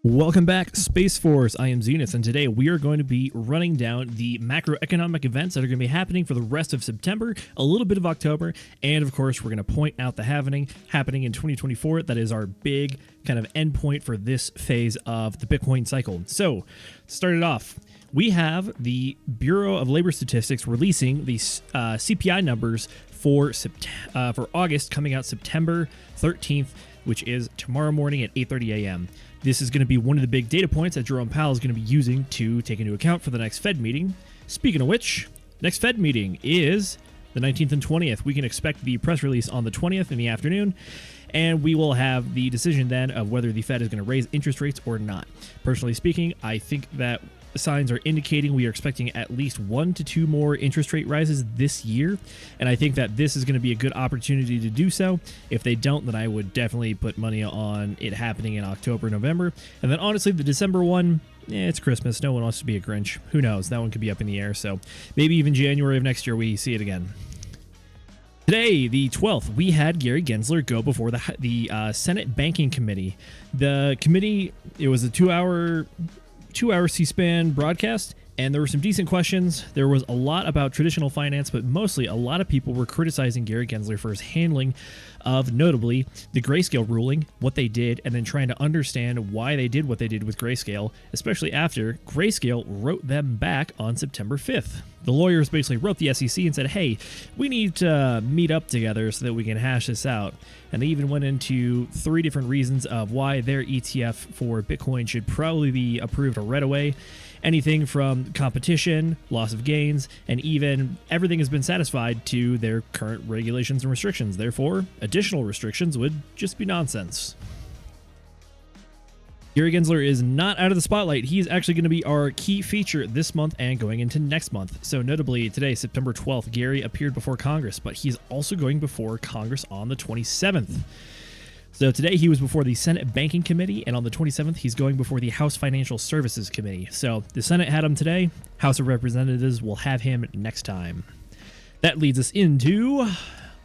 Welcome back, Space Force. I am Zenith, and today we are going to be running down the macroeconomic events that are going to be happening for the rest of September, a little bit of October, and of course, we're going to point out the happening in 2024. That is our big kind of endpoint for this phase of the Bitcoin cycle. So, to start it off, we have the Bureau of Labor Statistics releasing the CPI numbers for August, coming out September 13th, which is tomorrow morning at 8:30 a.m. This is going to be one of the big data points that Jerome Powell is going to be using to take into account for the next Fed meeting. Speaking of which, next Fed meeting is the 19th and 20th. We can expect the press release on the 20th in the afternoon, and we will have the decision then of whether the Fed is going to raise interest rates or not. Personally speaking, I think that signs are indicating we are expecting at least 1 to 2 more interest rate rises this year, and I think that this is going to be a good opportunity to do so. If they don't, then I would definitely put money on it happening in October, November. And then honestly, the December one, it's Christmas. No one wants to be a Grinch. Who knows? That one could be up in the air. So maybe even January of next year we see it again. Today, the 12th, we had Gary Gensler go before the Senate Banking Committee. The committee, it was a two-hour C-SPAN broadcast, and there were some decent questions. There was a lot about traditional finance, but mostly a lot of people were criticizing Gary Gensler for his handling of, notably, the Grayscale ruling, what they did, and then trying to understand why they did what they did with Grayscale, especially after Grayscale wrote them back on September 5th. The lawyers basically wrote the SEC and said, hey, we need to meet up together so that we can hash this out. And they even went into 3 different reasons of why their ETF for Bitcoin should probably be approved right away. Anything from competition, loss of gains, and even everything has been satisfied to their current regulations and restrictions. Therefore, additional restrictions would just be nonsense. Gary Gensler is not out of the spotlight. He's actually going to be our key feature this month and going into next month. So notably today, September 12th, Gary appeared before Congress, but he's also going before Congress on the 27th. So today he was before the Senate Banking Committee, and on the 27th he's going before the House Financial Services Committee. So the Senate had him today, House of Representatives will have him next time. That leads us into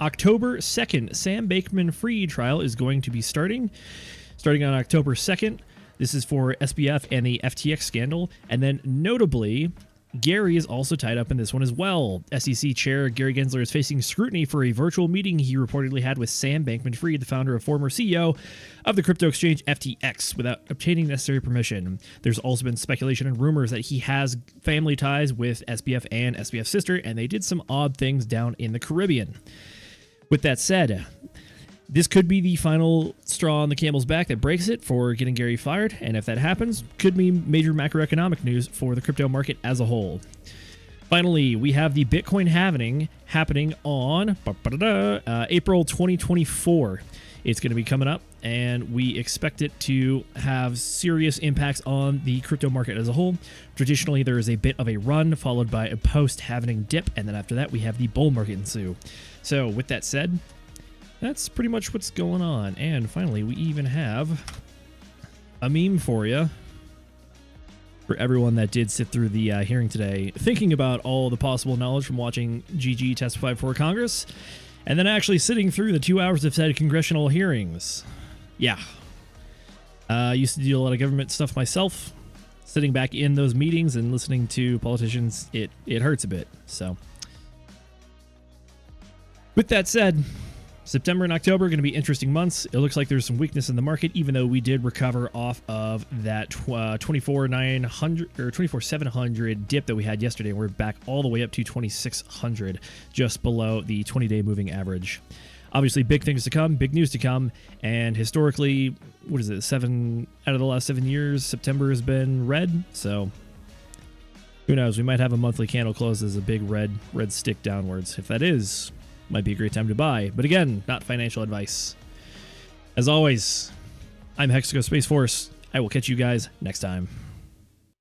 October 2nd. Sam Bankman-Fried trial is going to be starting on October 2nd. This is for SBF and the FTX scandal, and then notably, Gary is also tied up in this one as well. SEC Chair Gary Gensler is facing scrutiny for a virtual meeting he reportedly had with Sam Bankman-Fried, the founder and former CEO of the crypto exchange FTX, without obtaining necessary permission. There's also been speculation and rumors that he has family ties with SBF and SBF's sister, and they did some odd things down in the Caribbean. With that said, this could be the final straw on the camel's back that breaks it for getting Gary fired, and if that happens, could mean major macroeconomic news for the crypto market as a whole. Finally, we have the Bitcoin halving happening on April 2024. It's going to be coming up, and we expect it to have serious impacts on the crypto market as a whole. Traditionally, there is a bit of a run followed by a post-halving dip, and then after that, we have the bull market ensue. So with that said, that's pretty much what's going on. And finally, we even have a meme for you, for everyone that did sit through the hearing today, thinking about all the possible knowledge from watching GG testify before Congress, and then actually sitting through the 2 hours of said congressional hearings. Yeah. I used to do a lot of government stuff myself. Sitting back in those meetings and listening to politicians, it hurts a bit. So, with that said, September and October are going to be interesting months. It looks like there's some weakness in the market, even though we did recover off of that 24,900 or 24,700 dip that we had yesterday. We're back all the way up to 2,600, just below the 20-day moving average. Obviously, big things to come, big news to come, and historically, what is it, 7 out of the last 7 years, September has been red, so who knows, we might have a monthly candle close as a big red stick downwards. If that is, might be a great time to buy, but again, not financial advice. As always, I'm Hexago Space Force. I will catch you guys next time.